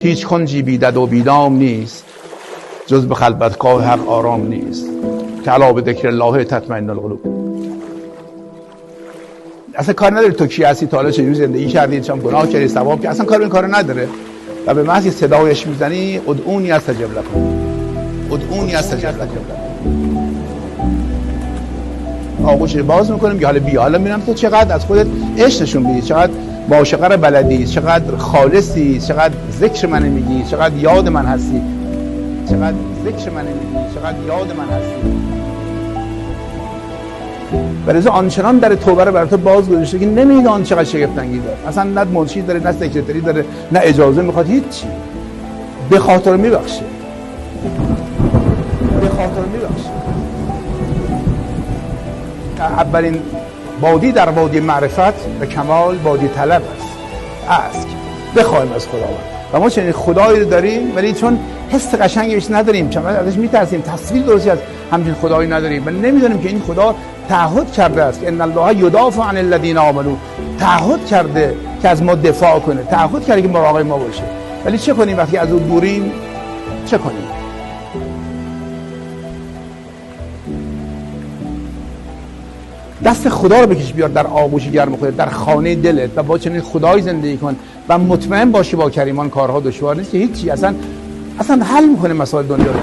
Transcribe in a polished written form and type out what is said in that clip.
هیچ کنجی بیدد و بیدام نیست جز به خلوتگاه حق آرام نیست که علا به ذکر الله تطمئن القلوب. اصلا کار نداره تو کی هستی، تا حالا چجوری زندگی کردی، چم گناه کردی، ثواب که اصلا کار این کارو نداره. و به محض صدایش میزنی ادعونی استجب لکم، ادعونی استجب لکم. آغوش باز میکنیم که حالا بیا، حالا میرم تو چقدر از خودت عشق نشون میدی، چقدر معاشقه رو بلدی، چقدر خالصی، چقدر ذکر من میگی، چقدر یاد من هستی، چقدر ذکر من میگی، چقدر یاد من هستی. برای آنچنان در توبه رو برای تو باز گذاشته که نمیدان چقدر شگفت انگیز داره. اصلا نه منشی داره، نه سکرتری داره، نه اجازه میخواد، هیچی. به خاطر میبخشه، به خاطر میبخشه. اولین وادی در وادی معرفت و کمال وادی طلب است. بخوایم از خداوند و ما چنین خدایی رو داریم، ولی چون حس قشنگی بهش نداریم، چون ازش میترسیم، تصویر درستی از همچین خدایی نداریم و نمیدونیم که این خدا تعهد کرده است که ان الله یدافع عن الذین آمنوا، تعهد کرده که از ما دفاع کنه، تعهد کرده که مراقب ما باشه. ولی چه کنیم وقتی از اون دوریم؟ چه کنیم؟ دست خدا رو بکش بیار در آغوش گرم خودت، در خانه دلت و با چنین خدایی زندگی کن و مطمئن باشی با کریمان کارها دشوار نیست که هیچی، اصلا حل میکنه مسائل دنیا رو.